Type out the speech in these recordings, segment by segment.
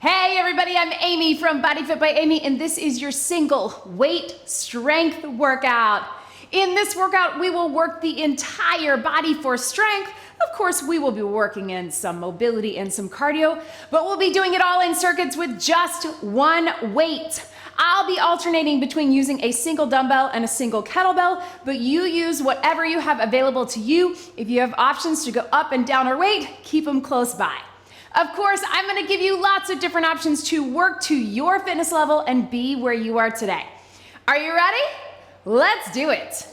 Hey everybody, I'm Amy from BODYFIT by Amy, and this is your single weight strength workout. In this workout, we will work the entire body for strength. Of course, we will be working in some mobility and some cardio, but we'll be doing it all in circuits with just one weight. I'll be alternating between using a single dumbbell and a single kettlebell, but you use whatever you have available to you. If you have options to go up and down or weight, keep them close by. Of course, I'm gonna give you lots of different options to work to your fitness level and be where you are today. Are you ready? Let's do it.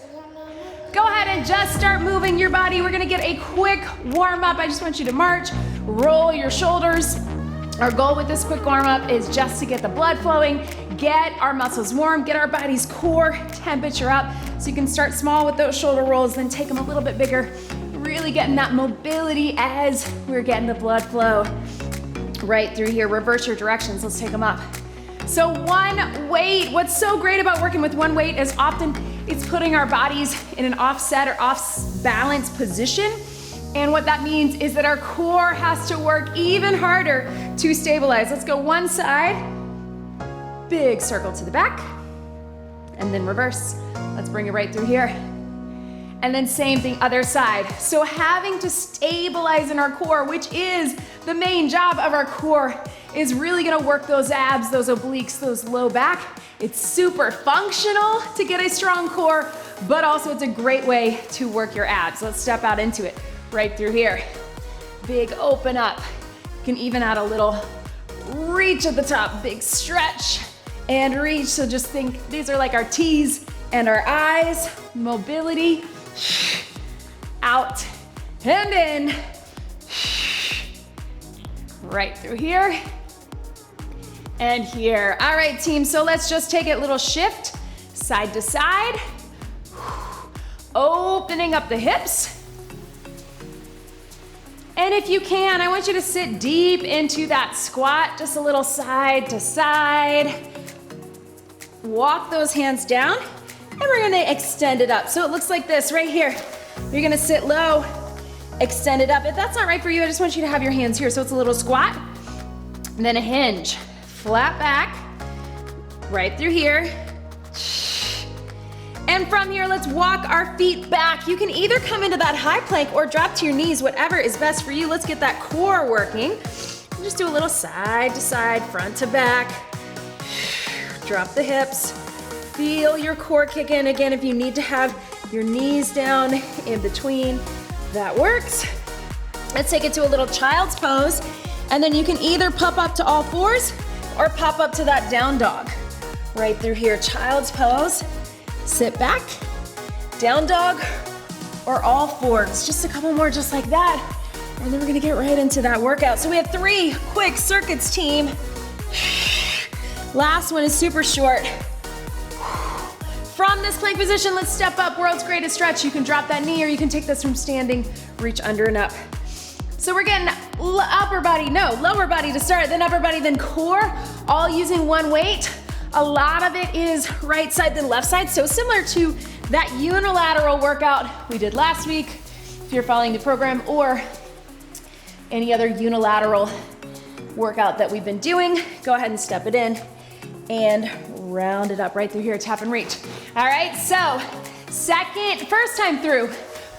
Go ahead and just start moving your body. We're gonna get a quick warm up. I just want you to march, roll your shoulders. Our goal with this quick warm up is just to get the blood flowing, get our muscles warm, get our body's core temperature up. So you can start small with those shoulder rolls, then take them a little bit bigger. Really getting that mobility as we're getting the blood flow right through here. Reverse your directions, let's take them up. So one weight, what's so great about working with one weight is often it's putting our bodies in an offset or off-balance position. And what that means is that our core has to work even harder to stabilize. Let's go one side, big circle to the back, and then reverse. Let's bring it right through here. And then same thing, other side. So having to stabilize in our core, which is the main job of our core, is really gonna work those abs, those obliques, those low back. It's super functional to get a strong core, but also it's a great way to work your abs. Let's step out into it, right through here. Big open up. You can even add a little reach at the top, big stretch and reach. So just think, these are like our T's and our I's, mobility. Out and in, right through here and here. All right, team, so let's just take it a little shift, side to side, opening up the hips. And if you can, I want you to sit deep into that squat, just a little side to side. Walk those hands down. And we're gonna extend it up. So it looks like this right here. You're gonna sit low, extend it up. If that's not right for you, I just want you to have your hands here. So it's a little squat, and then a hinge. Flat back, right through here. And from here, let's walk our feet back. You can either come into that high plank or drop to your knees, whatever is best for you. Let's get that core working. Just do a little side to side, front to back. Drop the hips. Feel your core kick in. Again, if you need to have your knees down in between, that works. Let's take it to a little child's pose. And then you can either pop up to all fours or pop up to that down dog. Right through here, child's pose. Sit back, down dog, or all fours. Just a couple more just like that. And then we're gonna get right into that workout. So we have 3 quick circuits, team. Last one is super short. From this plank position, let's step up, world's greatest stretch. You can drop that knee or you can take this from standing, reach under and up. So we're getting lower body to start, then upper body, then core, all using one weight. A lot of it is right side, then left side. So similar to that unilateral workout we did last week, if you're following the program, or any other unilateral workout that we've been doing. Go ahead and step it in and round it up right through here, tap and reach. All right, so first time through,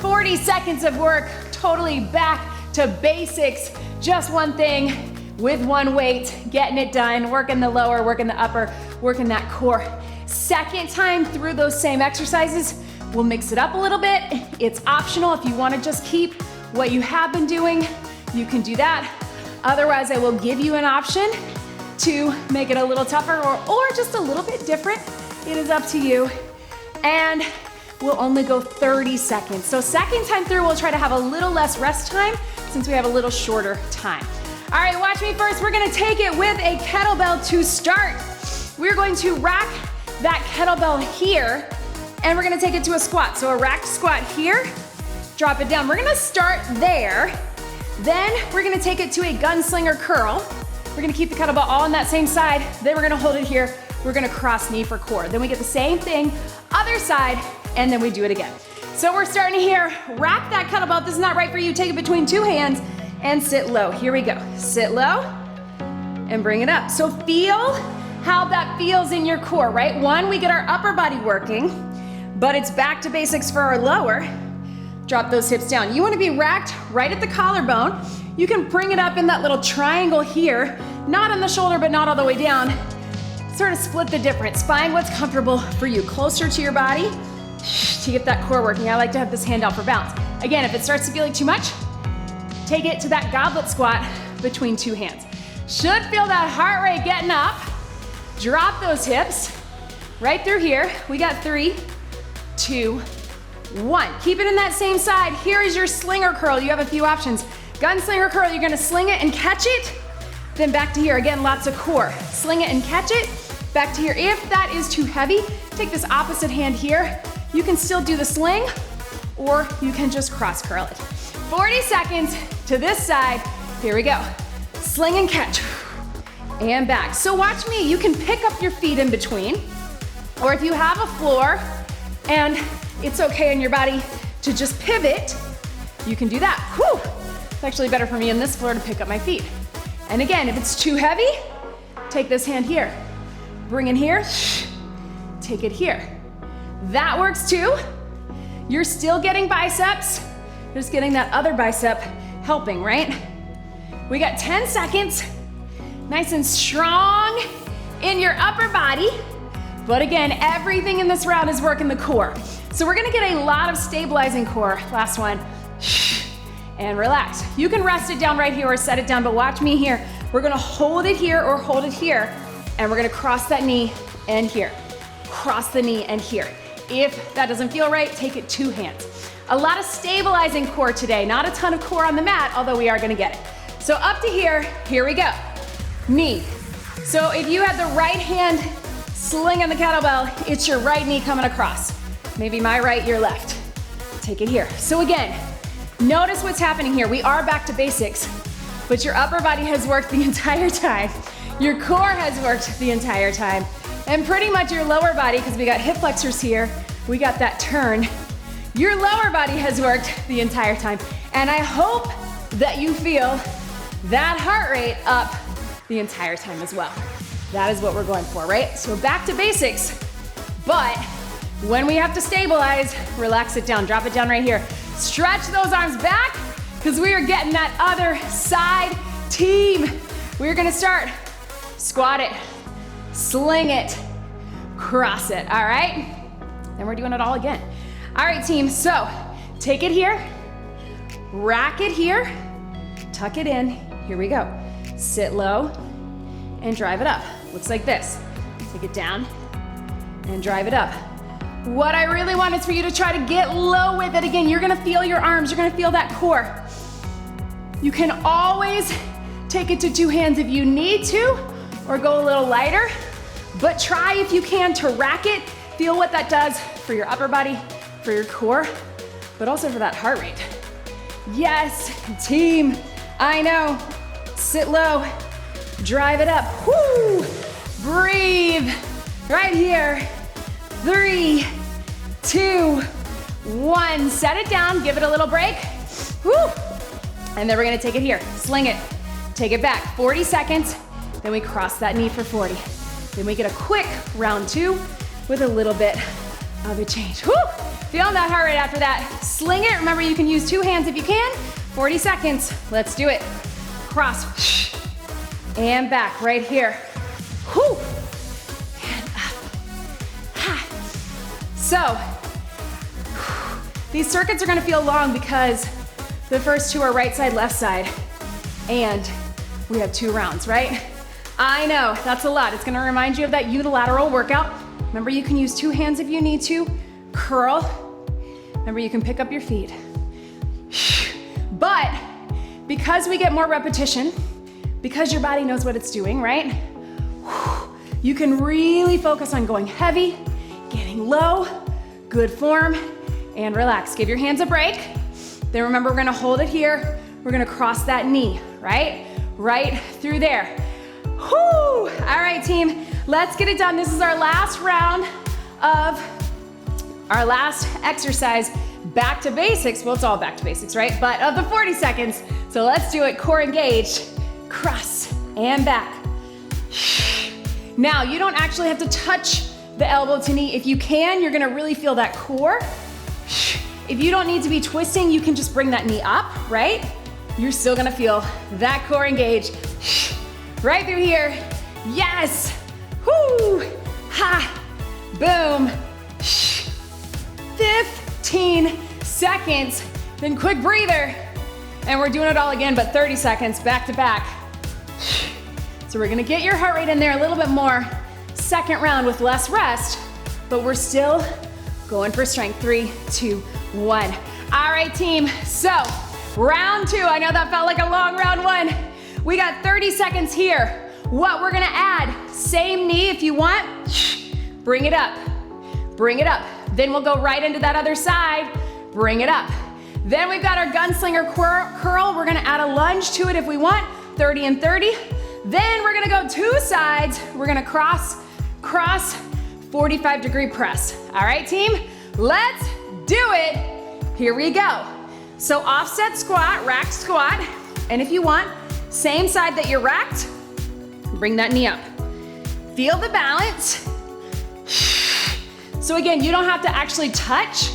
40 seconds of work, totally back to basics, just one thing with one weight, getting it done, working the lower, working the upper, working that core. Second time through those same exercises, we'll mix it up a little bit. It's optional. If you want to just keep what you have been doing, you can do that. Otherwise, I will give you an option to make it a little tougher or just a little bit different. It is up to you. And we'll only go 30 seconds. So second time through, we'll try to have a little less rest time since we have a little shorter time. All right, watch me first. We're gonna take it with a kettlebell to start. We're going to rack that kettlebell here, and we're gonna take it to a squat. So a racked squat here, drop it down. We're gonna start there. Then we're gonna take it to a gunslinger curl. We're gonna keep the kettlebell all on that same side. Then we're gonna hold it here. We're gonna cross knee for core. Then we get the same thing, other side, and then we do it again. So we're starting here. Rack that kettlebell. If this is not right for you, take it between 2 hands and sit low. Here we go. Sit low, and bring it up. So feel how that feels in your core, right? One, we get our upper body working, but it's back to basics for our lower. Drop those hips down. You wanna be racked right at the collarbone. You can bring it up in that little triangle here, not on the shoulder, but not all the way down. Sort of split the difference. Find what's comfortable for you, closer to your body to get that core working. I like to have this hand out for balance. Again, if it starts to feel like too much, take it to that goblet squat between two hands. Should feel that heart rate getting up. Drop those hips right through here. We got 3, 2, 1. Keep it in that same side. Here is your slinger curl. You have a few options. Gunslinger curl, you're gonna sling it and catch it. Then back to here. Again, lots of core. Sling it and catch it. Back to here. If that is too heavy, take this opposite hand here. You can still do the sling, or you can just cross curl it. 40 seconds to this side. Here we go. Sling and catch. And back. So watch me. You can pick up your feet in between, or if you have a floor and it's okay in your body to just pivot, you can do that. Whew. It's actually better for me in this floor to pick up my feet. And again, if it's too heavy, take this hand here. Bring it here, take it here. That works too. You're still getting biceps, just getting that other bicep helping, right? We got 10 seconds. Nice and strong in your upper body. But again, everything in this round is working the core. So we're gonna get a lot of stabilizing core. Last one. And relax. You can rest it down right here or set it down, but watch me here. We're gonna hold it here or hold it here, and we're gonna cross that knee and here. Cross the knee and here. If that doesn't feel right, take it 2 hands. A lot of stabilizing core today, not a ton of core on the mat, although we are gonna get it. So up to here we go. Knee. So if you had the right hand slinging the kettlebell, it's your right knee coming across. Maybe my right, your left. Take it here. So again, notice what's happening here. We are back to basics, but your upper body has worked the entire time. Your core has worked the entire time. And pretty much your lower body, because we got hip flexors here, we got that turn. Your lower body has worked the entire time. And I hope that you feel that heart rate up the entire time as well. That is what we're going for, right? So back to basics, but when we have to stabilize, relax it down, drop it down right here. Stretch those arms back, because we are getting that other side team. We're gonna start, squat it, sling it, cross it, all right? And we're doing it all again. All right, team, so take it here, rack it here, tuck it in, here we go. Sit low and drive it up. Looks like this. Take it down and drive it up. What I really want is for you to try to get low with it. Again, you're gonna feel your arms, you're gonna feel that core. You can always take it to 2 hands if you need to, or go a little lighter, but try if you can to rack it. Feel what that does for your upper body, for your core, but also for that heart rate. Yes, team, I know. Sit low, drive it up, whoo! Breathe, right here. 3, 2, 1. Set it down, give it a little break. Woo! And then we're gonna take it here, sling it, take it back. 40 seconds, then we cross that knee for 40. Then we get a quick round 2 with a little bit of a change. Woo! Feeling that heart rate after that. Sling it, remember you can use 2 hands if you can. 40 seconds, let's do it. Cross, and back, right here. Woo! So, these circuits are gonna feel long because the first 2 are right side, left side, and we have 2 rounds, right? I know, that's a lot. It's gonna remind you of that unilateral workout. Remember, you can use 2 hands if you need to. Curl. Remember, you can pick up your feet. But because we get more repetition, because your body knows what it's doing, right? You can really focus on going heavy, getting low, good form, and relax. Give your hands a break. Then remember, we're gonna hold it here. We're gonna cross that knee, right? Right through there. Whoo! All right, team, let's get it done. This is our last round of our last exercise, back to basics. Well, it's all back to basics, right? But of the 40 seconds. So let's do it, core engaged. Cross and back. Now, you don't actually have to touch the elbow to knee. If you can, you're gonna really feel that core. If you don't need to be twisting, you can just bring that knee up, right? You're still gonna feel that core engaged. Right through here. Yes. Whoo. Ha. Boom. 15 seconds. Then quick breather. And we're doing it all again, but 30 seconds back to back. So we're gonna get your heart rate in there a little bit more. Second round with less rest, but we're still going for strength. 3, 2, 1. All right, team. So round 2, I know that felt like a long round 1. We got 30 seconds here. What we're gonna add, same knee if you want, bring it up, bring it up. Then we'll go right into that other side, bring it up. Then we've got our gunslinger curl. We're gonna add a lunge to it if we want, 30 and 30. Then we're gonna go 2 sides. We're gonna cross, 45-degree press. All right, team, let's do it. Here we go. So offset squat, rack squat, and if you want, same side that you're racked, bring that knee up. Feel the balance. So again, you don't have to actually touch.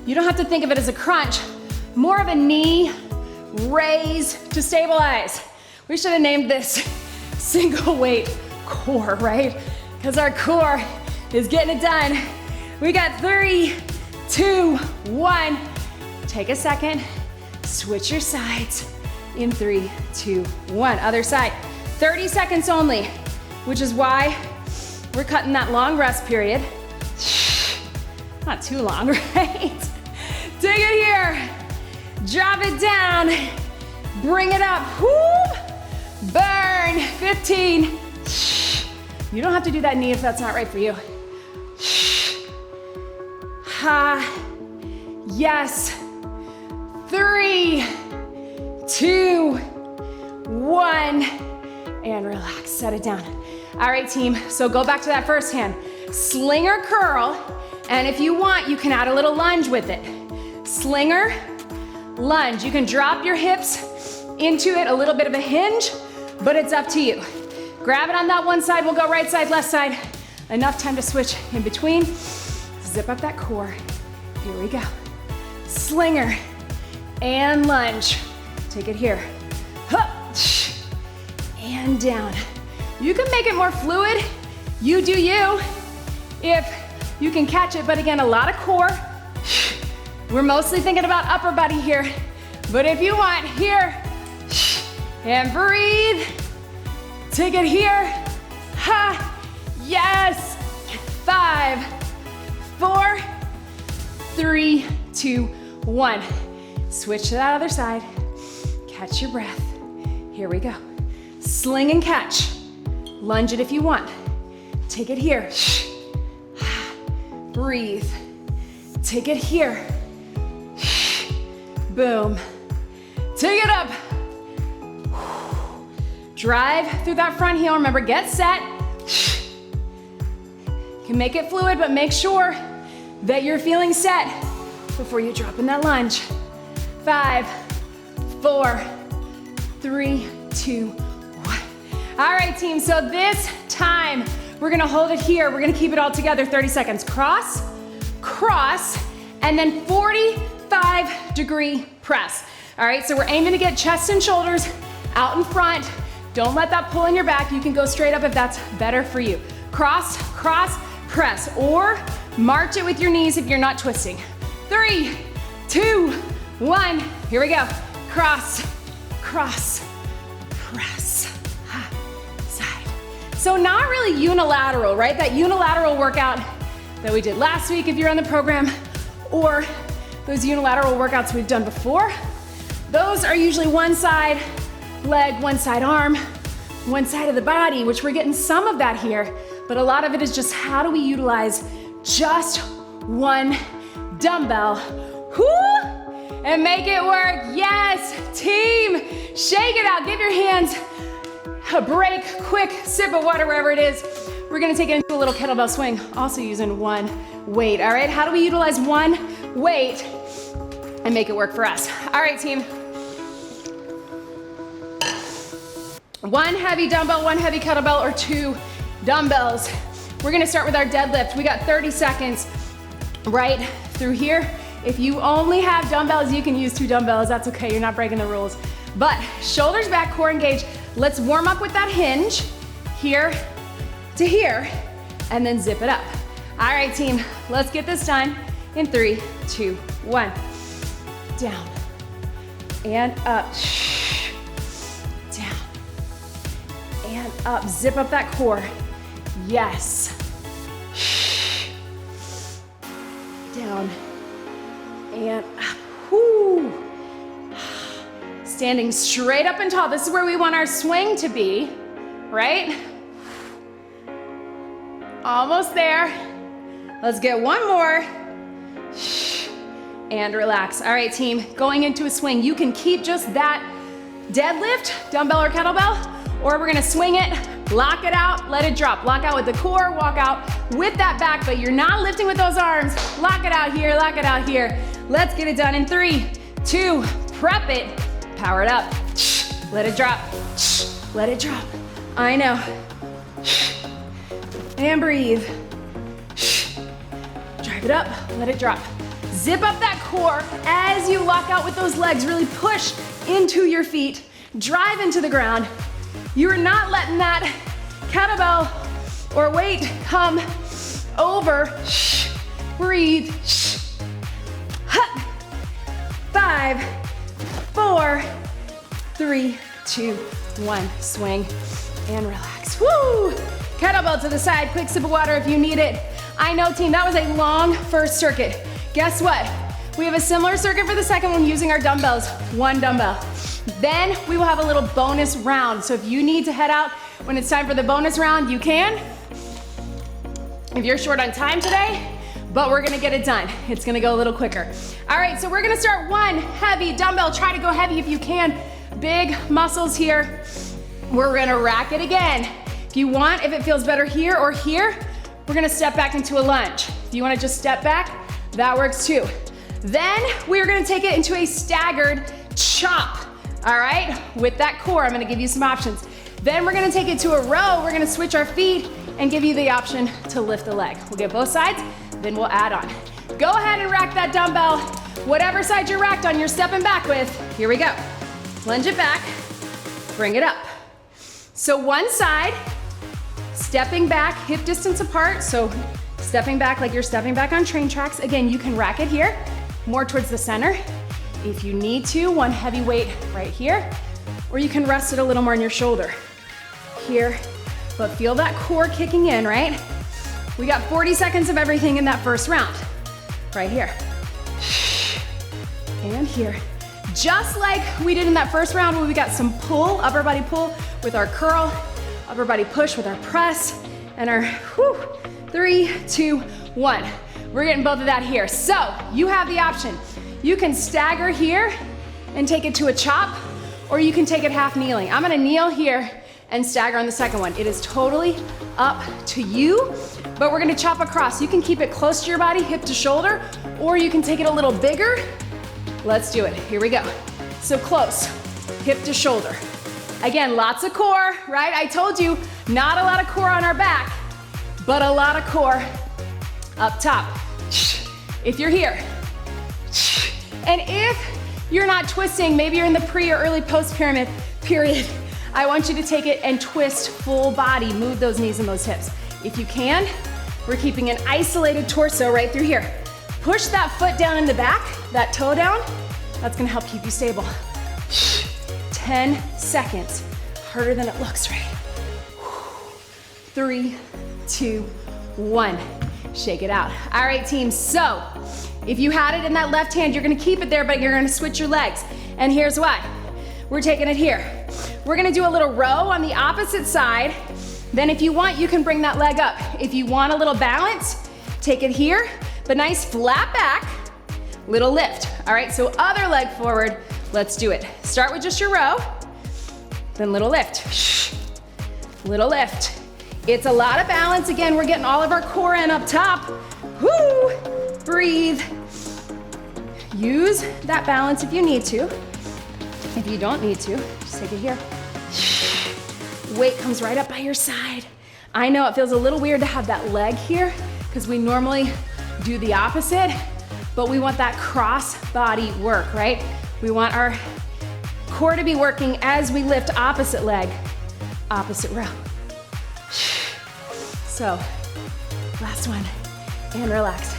You don't have to think of it as a crunch. More of a knee raise to stabilize. We should have named this single weight core, right? Because our core is getting it done. We got 3, 2, 1. Take a second, switch your sides in 3, 2, 1. Other side. 30 seconds only, which is why we're cutting that long rest period. Not too long, right? Take it here. Drop it down. Bring it up. Whoo! Burn. 15. You don't have to do that knee if that's not right for you. Ha. Yes. 3, 2, 1. And relax. Set it down. All right, team. So go back to that first hand. Slinger curl. And if you want, you can add a little lunge with it. Slinger, lunge. You can drop your hips into it, a little bit of a hinge, but it's up to you. Grab it on that one side. We'll go right side, left side. Enough time to switch in between. Zip up that core. Here we go. Slinger and lunge. Take it here. Hup. And down. You can make it more fluid. You do you. If you can catch it, but again, a lot of core. We're mostly thinking about upper body here, but if you want, here, and breathe. Take it here. Ha, yes. 5, 4, 3, 2, 1. Switch to that other side. Catch your breath. Here we go. Sling and catch. Lunge it if you want. Take it here. Breathe. Take it here. Boom. Take it up. Drive through that front heel. Remember, get set. You can make it fluid, but make sure that you're feeling set before you drop in that lunge. 5, 4, 3, 2, 1. All right, team, so this time we're gonna hold it here. We're gonna keep it all together, 30 seconds. Cross, cross, and then 45-degree press. All right, so we're aiming to get chest and shoulders out in front. Don't let that pull in your back. You can go straight up if that's better for you. Cross, cross, press, or march it with your knees if you're not twisting. 3, 2, 1, here we go. Cross, cross, press, side. So not really unilateral, right? That unilateral workout that we did last week if you're on the program, or those unilateral workouts we've done before. Those are usually one side leg, one side arm, one side of the body, which we're getting some of that here, but a lot of it is just how do we utilize just one dumbbell, and make it work. Yes, team, shake it out. Give your hands a break, quick sip of water wherever it is. We're gonna take it into a little kettlebell swing, also using one weight, all right? How do we utilize one weight and make it work for us? All right, team. One heavy dumbbell, one heavy kettlebell, or two dumbbells. We're gonna start with our deadlift. We got 30 seconds right through here. If you only have dumbbells, you can use two dumbbells. That's okay, you're not breaking the rules. But shoulders back, core engaged. Let's warm up with that hinge, here to here, and then zip it up. All right, team, let's get this done in 3, 2, 1. Down and up. Down and up. Zip up that core. Yes. Down and up. Whoo. Standing straight up and tall. This is where we want our swing to be, right? Almost there. Let's get one more. And relax. All right, team, going into a swing. You can keep just that deadlift, dumbbell or kettlebell, or we're gonna swing it, lock it out, let it drop. Lock out with the core, walk out with that back, but you're not lifting with those arms. Lock it out here, lock it out here. Let's get it done in 3, 2, prep it, power it up. Let it drop, let it drop. I know. And breathe. Drive it up, let it drop. Zip up that core as you lock out with those legs. Really push into your feet. Drive into the ground. You're not letting that kettlebell or weight come over. Breathe. 5, 4, 3, 2, 1. Swing and relax. Woo! Kettlebell to the side. Quick sip of water if you need it. I know, team, that was a long first circuit. Guess what? We have a similar circuit for the second one using our dumbbells, one dumbbell. Then we will have a little bonus round. So if you need to head out when it's time for the bonus round, you can. If you're short on time today, but we're gonna get it done. It's gonna go a little quicker. All right, so we're gonna start one heavy dumbbell. Try to go heavy if you can. Big muscles here. We're gonna rack it again. If you want, if it feels better here or here, we're gonna step back into a lunge. If you wanna just step back, that works too. Then we're gonna take it into a staggered chop, all right? With that core, I'm gonna give you some options. Then we're gonna take it to a row. We're gonna switch our feet and give you the option to lift the leg. We'll get both sides, then we'll add on. Go ahead and rack that dumbbell. Whatever side you're racked on, you're stepping back with. Here we go. Lunge it back, bring it up. So one side, stepping back, hip distance apart. So stepping back like you're stepping back on train tracks. Again, you can rack it here, more towards the center. If you need to, one heavy weight right here, or you can rest it a little more on your shoulder. Here, but feel that core kicking in, right? We got 40 seconds of everything in that first round. Right here. And here. Just like we did in that first round where we got some pull, upper body pull with our curl, upper body push with our press, and our 3, 2, 1. We're getting both of that here. So you have the option. You can stagger here and take it to a chop, or you can take it half kneeling. I'm gonna kneel here and stagger on the second one. It is totally up to you, but we're gonna chop across. You can keep it close to your body, hip to shoulder, or you can take it a little bigger. Let's do it, here we go. So close, hip to shoulder. Again, lots of core, right? I told you, not a lot of core on our back, but a lot of core up top. If you're here. And if you're not twisting, maybe you're in the pre or early post pyramid period, I want you to take it and twist full body, move those knees and those hips. If you can, we're keeping an isolated torso right through here. Push that foot down in the back, that toe down. That's gonna help keep you stable. 10 seconds, harder than it looks, right? 3, 2, 1. Shake it out. All right, team, so if you had it in that left hand, you're gonna keep it there, but you're gonna switch your legs. And here's why. We're taking it here. We're gonna do a little row on the opposite side. Then if you want, you can bring that leg up. If you want a little balance, take it here, but nice flat back, little lift. All right, so other leg forward, let's do it. Start with just your row, then little lift. Little lift. It's a lot of balance. Again, we're getting all of our core in up top. Woo! Breathe. Use that balance if you need to. If you don't need to, just take it here. Weight comes right up by your side. I know it feels a little weird to have that leg here because we normally do the opposite, but we want that cross body work, right? We want our core to be working as we lift opposite leg, opposite row. So, last one, and relax.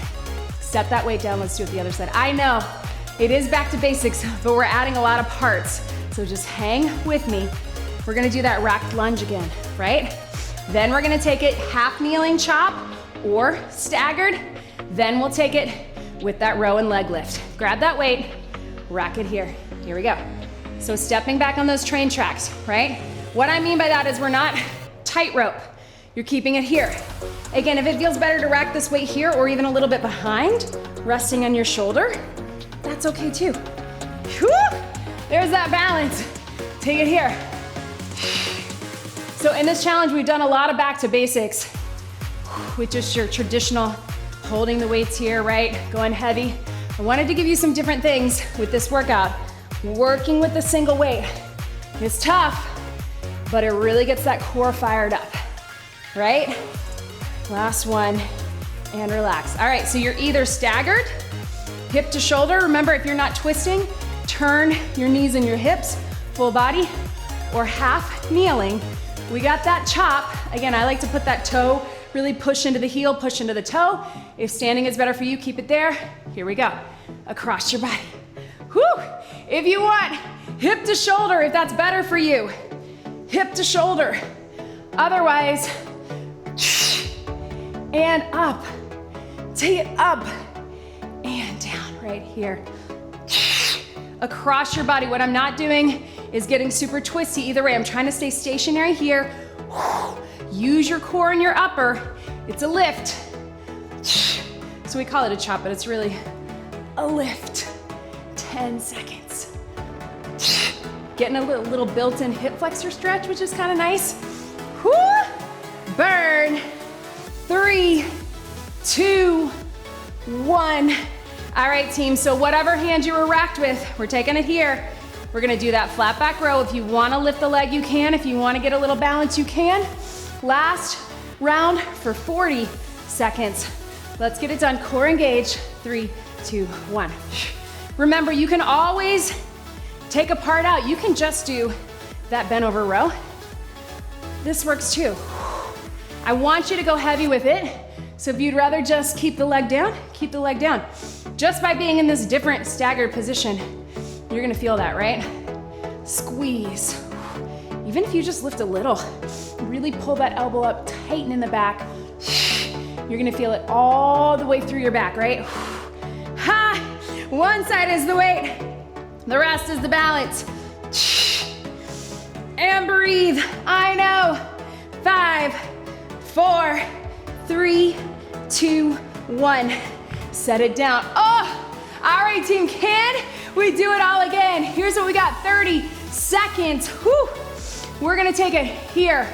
Set that weight down, let's do it the other side. I know, it is back to basics, but we're adding a lot of parts. So just hang with me. We're gonna do that racked lunge again, right? Then we're gonna take it half kneeling chop or staggered. Then we'll take it with that row and leg lift. Grab that weight, rack it here. Here we go. So stepping back on those train tracks, right? What I mean by that is we're not tightrope. You're keeping it here. Again, if it feels better to rack this weight here or even a little bit behind, resting on your shoulder, that's okay too. Whew! There's that balance. Take it here. So in this challenge, we've done a lot of back to basics with just your traditional holding the weights here, right? Going heavy. I wanted to give you some different things with this workout. Working with the single weight is tough, but it really gets that core fired up, right? Last one, and relax. All right, so you're either staggered, hip to shoulder. Remember, if you're not twisting, turn your knees and your hips, full body, or half kneeling. We got that chop. Again, I like to put that toe, really push into the heel, push into the toe. If standing is better for you, keep it there. Here we go, across your body. Whew! If you want hip to shoulder, if that's better for you, hip to shoulder. Otherwise, and up, take it up and down right here. Across your body. What I'm not doing is getting super twisty either way. I'm trying to stay stationary here. Use your core and your upper. It's a lift. So we call it a chop, but it's really a lift. 10 seconds. Getting a little built-in hip flexor stretch, which is kind of nice. Whoo! Burn. 3, 2, 1. All right, team, so whatever hand you were racked with, we're taking it here. We're gonna do that flat back row. If you wanna lift the leg, you can. If you wanna get a little balance, you can. Last round for 40 seconds. Let's get it done. Core engage. 3, 2, 1. Remember, you can always take a part out. You can just do that bent over row. This works too. I want you to go heavy with it. So if you'd rather just keep the leg down, keep the leg down. Just by being in this different staggered position, you're gonna feel that, right? Squeeze. Even if you just lift a little, really pull that elbow up, tighten in the back. You're gonna feel it all the way through your back, right? Ha! One side is the weight, the rest is the balance. And breathe. I know. 5, 4, 3, 2, 1. Set it down. Oh, all right, team, can we do it all again? Here's what we got, 30 seconds. Whew. We're gonna take it here.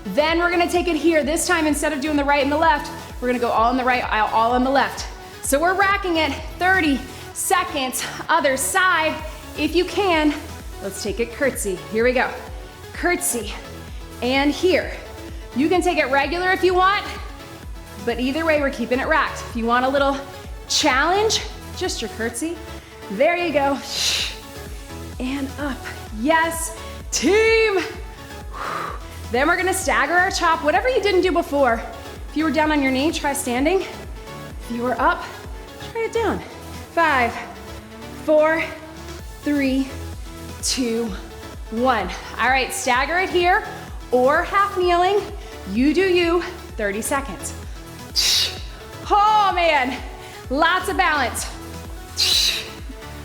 Then we're gonna take it here. This time, instead of doing the right and the left, we're gonna go all on the right, all on the left. So we're racking it, 30 seconds. Other side, if you can. Let's take it curtsy. Here we go. Curtsy. And here. You can take it regular if you want, but either way, we're keeping it racked. If you want a little challenge, just your curtsy. There you go. And up. Yes, team. Then we're gonna stagger our chop, whatever you didn't do before. If you were down on your knee, try standing. If you were up, try it down. 5, 4, 3, 2, 1. All right, stagger it here or half kneeling. You do you, 30 seconds. Oh man, lots of balance.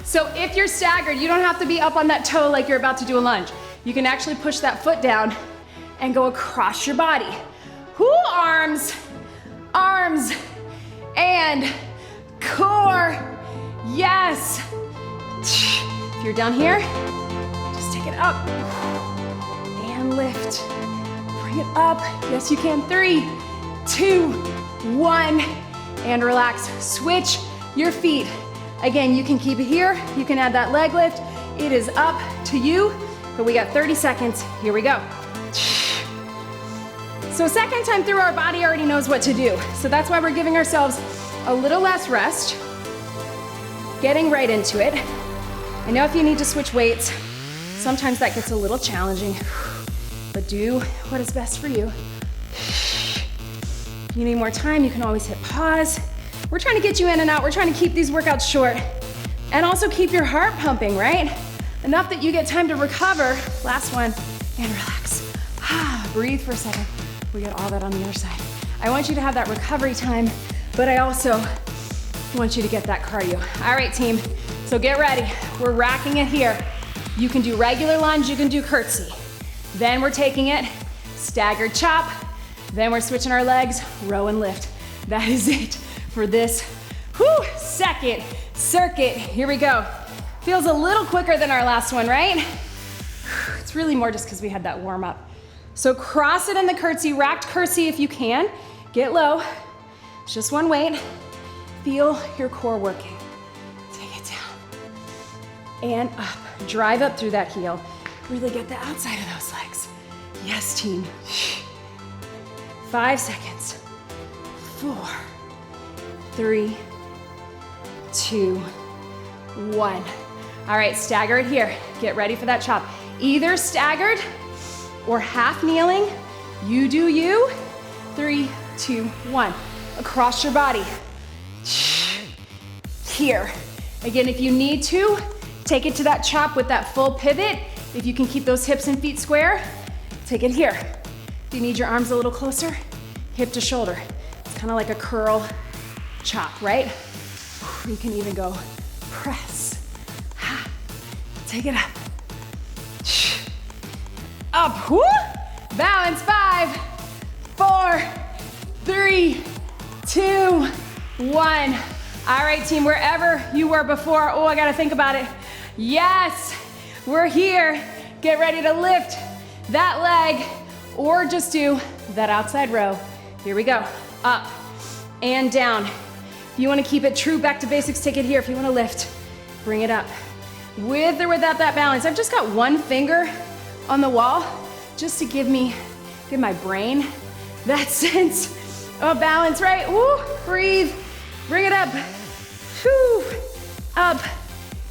So if you're staggered, you don't have to be up on that toe like you're about to do a lunge. You can actually push that foot down and go across your body. Arms, arms, and core. Yes. If you're down here, just take it up and lift. Bring it up. Yes, you can. 3, 2, 1, and relax. Switch your feet. Again, you can keep it here. You can add that leg lift. It is up to you, but we got 30 seconds. Here we go. So second time through, our body already knows what to do. So that's why we're giving ourselves a little less rest, getting right into it. I know if you need to switch weights, sometimes that gets a little challenging, but do what is best for you. If you need more time, you can always hit pause. We're trying to get you in and out. We're trying to keep these workouts short and also keep your heart pumping, right? Enough that you get time to recover. Last one, and relax. Breathe for a second. We get all that on the other side. I want you to have that recovery time, but I also want you to get that cardio. All right, team, so get ready. We're racking it here. You can do regular lunge, you can do curtsy. Then we're taking it, staggered chop. Then we're switching our legs, row and lift. That is it for this second circuit. Here we go. Feels a little quicker than our last one, right? It's really more just because we had that warm up. So cross it in the curtsy, racked curtsy if you can. Get low, it's just one weight. Feel your core working. Take it down and up. Drive up through that heel. Really get the outside of those legs. Yes, team. 5 seconds. 4, 3, 2, 1. All right, stagger it here. Get ready for that chop. Either staggered or half kneeling. You do you. 3, 2, 1. Across your body. Here. Again, if you need to, take it to that chop with that full pivot. If you can keep those hips and feet square, take it here. If you need your arms a little closer, hip to shoulder. It's kind of like a curl chop, right? You can even go press. Take it up. Up, whoo! Balance, 5, 4, 3, 2, 1. All right, team, wherever you were before, I gotta think about it. Yes, we're here. Get ready to lift that leg or just do that outside row. Here we go, up and down. If you wanna keep it true, back to basics, take it here. If you wanna lift, bring it up. With or without that balance. I've just got one finger on the wall just to give my brain that sense of balance, right? Woo, breathe, bring it up. Whew, up,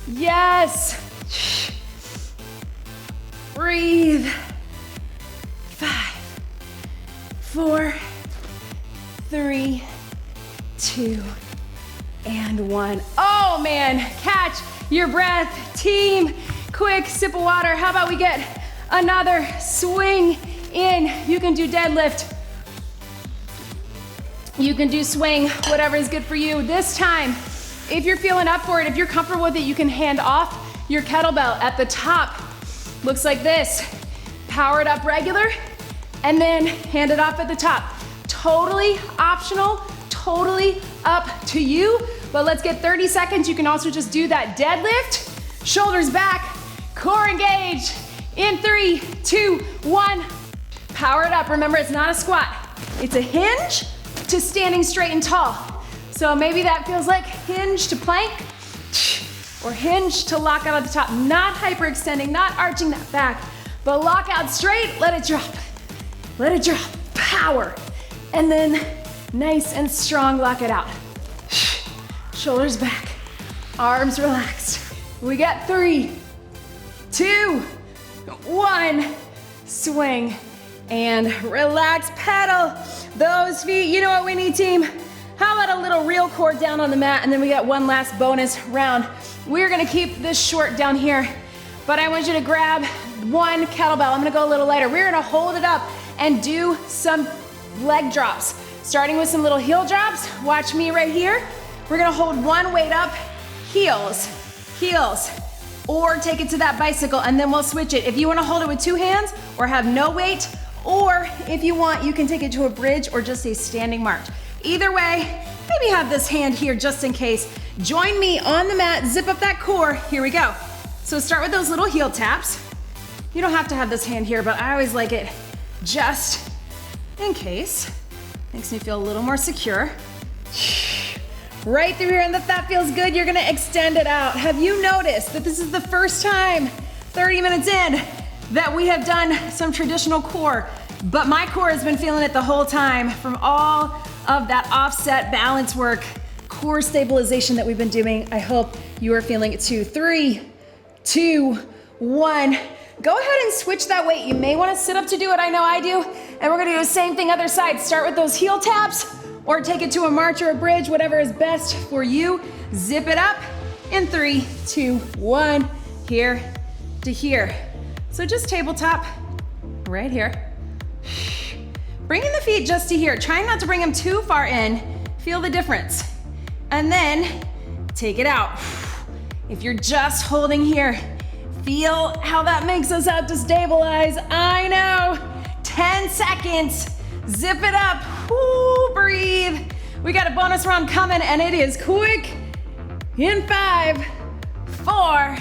yes. Breathe. 5, 4, 3, 2, and 1. Oh man, catch your breath. Team, quick sip of water. How about we get another swing in? You can do deadlift. You can do swing, whatever is good for you. This time, if you're feeling up for it, if you're comfortable with it, you can hand off your kettlebell at the top. Looks like this. Power it up regular, and then hand it off at the top. Totally optional, totally up to you, but let's get 30 seconds. You can also just do that deadlift, shoulders back, core engaged. In 3, 2, 1. Power it up. Remember, it's not a squat. It's a hinge to standing straight and tall. So maybe that feels like hinge to plank or hinge to lock out at the top. Not hyperextending, not arching that back, but lock out straight, let it drop. Let it drop. Power. And then nice and strong, lock it out. Shoulders back, arms relaxed. We got 3, 2, 1, swing and relax, pedal those feet. You know what we need, team? How about a little real core down on the mat, and then we got one last bonus round. We're gonna keep this short down here, but I want you to grab one kettlebell. I'm gonna go a little lighter. We're gonna hold it up and do some leg drops, starting with some little heel drops. Watch me right here. We're gonna hold one weight up, heels, heels, or take it to that bicycle, and then we'll switch it. If you wanna hold it with 2 hands or have no weight, or if you want, you can take it to a bridge or just a standing march. Either way, maybe have this hand here just in case. Join me on the mat, zip up that core. Here we go. So start with those little heel taps. You don't have to have this hand here, but I always like it just in case. Makes me feel a little more secure. Right through here, and if that feels good, you're gonna extend it out. Have you noticed that this is the first time, 30 minutes in, that we have done some traditional core? but my core has been feeling it the whole time from all of that offset balance work, core stabilization that we've been doing. I hope you are feeling it too. 3, 2, 1. Go ahead and switch that weight. You may want to sit up to do it. I know I do. And we're going to do the same thing other side. Start with those heel taps or take it to a march or a bridge, whatever is best for you. Zip it up in 3, 2, 1. Here to here. So just tabletop right here. Bringing the feet just to here. Trying not to bring them too far in. Feel the difference. And then take it out. If you're just holding here, feel how that makes us have to stabilize. I know. 10 seconds. Zip it up. Woo, breathe. We got a bonus round coming and it is quick. In 5, 4,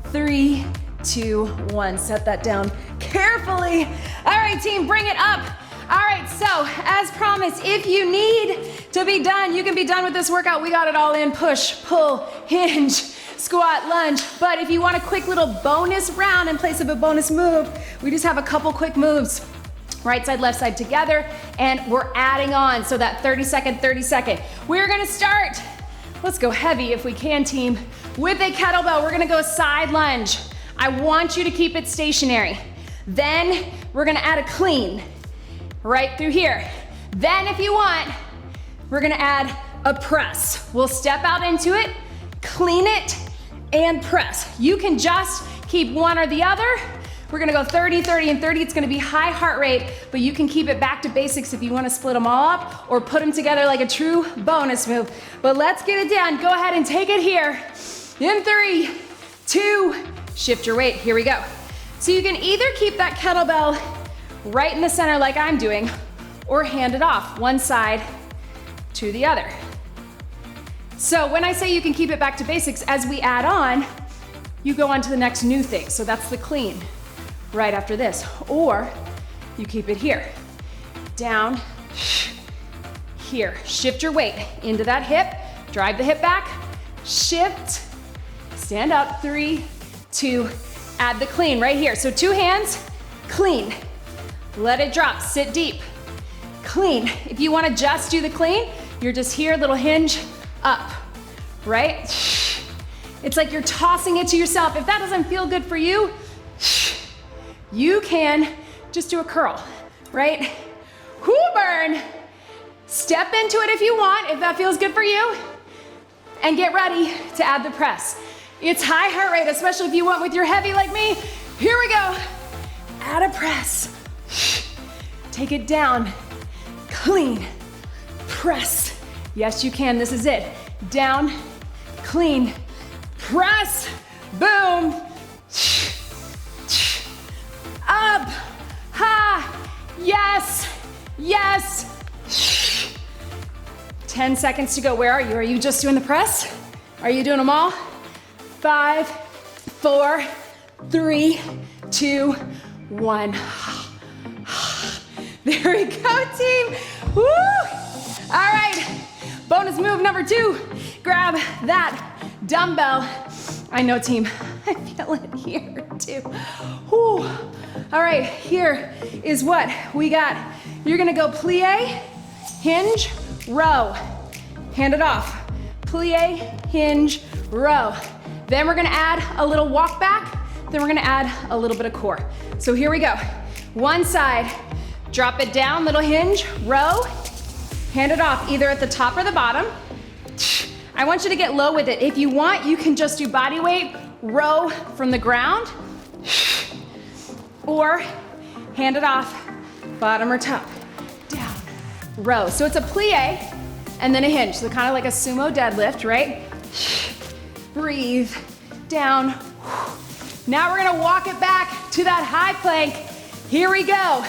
3, 2, 1. Set that down carefully. All right, team, bring it up. All right, so as promised, if you need to be done, you can be done with this workout. We got it all in. Push, pull, hinge, squat, lunge. But if you want a quick little bonus round in place of a bonus move, we just have a couple quick moves. Right side, left side together, and we're adding on. So that 30-second, 30-second. We're gonna start, let's go heavy if we can, team, with a kettlebell. We're gonna go side lunge. I want you to keep it stationary. Then we're gonna add a clean right through here. Then if you want, we're gonna add a press. We'll step out into it, clean it, and press. You can just keep one or the other. We're gonna go 30, 30, and 30. It's gonna be high heart rate, but you can keep it back to basics if you wanna split them all up or put them together like a true bonus move. But let's get it down. Go ahead and take it here. In 3, 2, shift your weight. Here we go. So you can either keep that kettlebell right in the center like I'm doing, or hand it off one side to the other. So when I say you can keep it back to basics, as we add on, you go on to the next new thing. So that's the clean right after this. Or you keep it here, down, here. Shift your weight into that hip, drive the hip back, shift, stand up, 3, 2, add the clean right here. So 2 hands, clean. Let it drop, sit deep. Clean. If you wanna just do the clean, you're just here, little hinge, up, right? It's like you're tossing it to yourself. If that doesn't feel good for you, you can just do a curl, right? Whoo, burn. Step into it if you want, if that feels good for you. And get ready to add the press. It's high heart rate, especially if you went with your heavy like me. Here we go. Add a press. Take it down. Clean. Press. Yes, you can. This is it. Down. Clean. Press. Boom. Up. Ha. Yes. Yes. 10 seconds to go. Where are you? Are you just doing the press? Are you doing them all? 5, 4, 3, 2, 1. There we go, team. Woo! All right, bonus move number 2. Grab that dumbbell. I know, team, I feel it here too. Woo! All right, here is what we got. You're gonna go plie, hinge, row. Hand it off. Plie, hinge, row. Then we're gonna add a little walk back. Then we're gonna add a little bit of core. So here we go. One side, drop it down, little hinge, row. Hand it off, either at the top or the bottom. I want you to get low with it. If you want, you can just do body weight, row from the ground, or hand it off, bottom or top, down, row. So it's a plie and then a hinge. So kind of like a sumo deadlift, right? Breathe, down. Now we're gonna walk it back to that high plank. Here we go.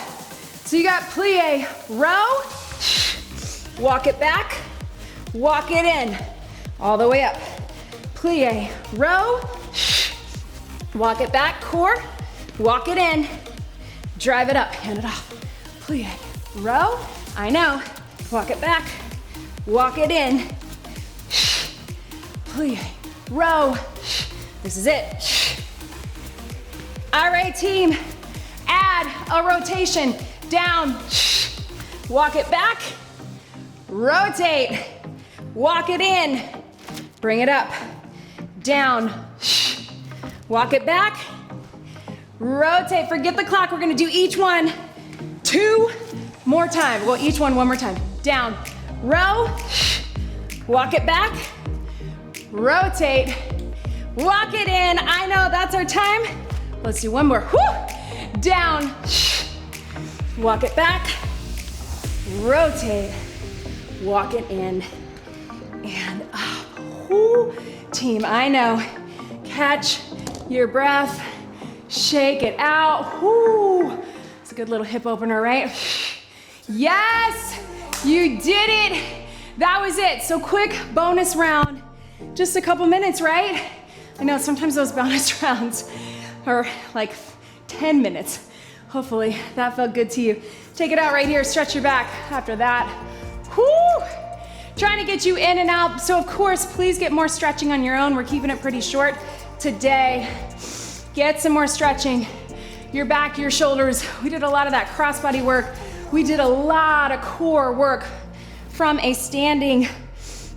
So you got plie, row, walk it back, walk it in, all the way up. Plie, row, walk it back, core, walk it in, drive it up, hand it off. Plie, row, I know, walk it back, walk it in, plie, row, this is it. All right, team, add a rotation. down, walk it back, rotate, walk it in, bring it up, down, walk it back, rotate, forget the clock, we're gonna do each one 2 more times. Well, each one more time. Down, row, walk it back, rotate, walk it in. I know, that's our time. Let's do one more. Whew. Down, walk it back, rotate, walk it in, and up. Whew. Team, I know. Catch your breath, shake it out. Whew. It's a good little hip opener, right? Yes, you did it. That was it. So quick bonus round. Just a couple minutes, right? I know sometimes those bonus rounds are like 10 minutes. Hopefully that felt good to you. Take it out right here, stretch your back after that. Whoo! Trying to get you in and out. So of course, please get more stretching on your own. We're keeping it pretty short today. Get some more stretching. Your back, your shoulders. We did a lot of that crossbody work. We did a lot of core work from a standing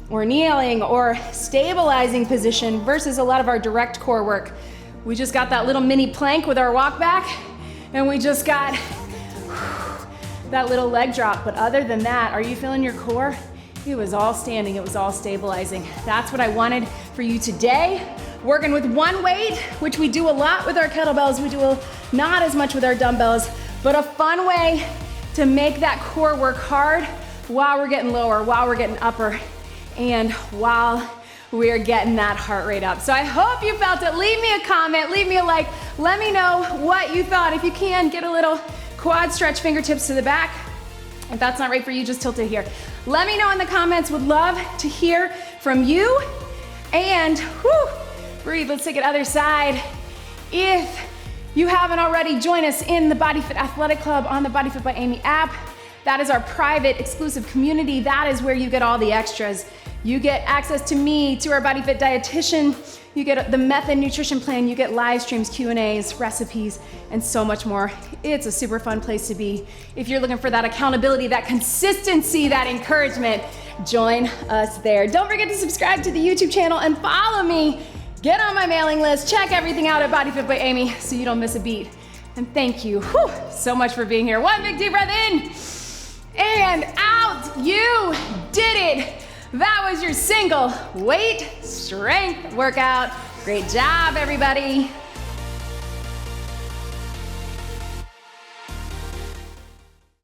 or kneeling or stabilizing position versus a lot of our direct core work. We just got that little mini plank with our walk back, and we just got that little leg drop. But other than that, are you feeling your core? It was all standing, it was all stabilizing. That's what I wanted for you today. Working with one weight, which we do a lot with our kettlebells. We do not as much with our dumbbells, but a fun way to make that core work hard while we're getting lower, while we're getting upper, and while we're getting that heart rate up. So I hope you felt it. Leave me a comment, leave me a like. Let me know what you thought. If you can, get a little quad stretch, fingertips to the back. If that's not right for you, just tilt it here. Let me know in the comments. Would love to hear from you. And whew, breathe. Let's take it other side. If you haven't already, join us in the BodyFit Athletic Club on the BodyFit by Amy app. That is our private, exclusive community. That is where you get all the extras. You get access to me, to our BodyFit dietitian. You get the method nutrition plan. You get live streams, Q&As, recipes, and so much more. It's a super fun place to be. If you're looking for that accountability, that consistency, that encouragement, join us there. Don't forget to subscribe to the YouTube channel and follow me. Get on my mailing list. Check everything out at BodyFit by Amy so you don't miss a beat. And thank you so much for being here. One big deep breath in and out. You did it. That was your single weight strength workout. Great job, everybody.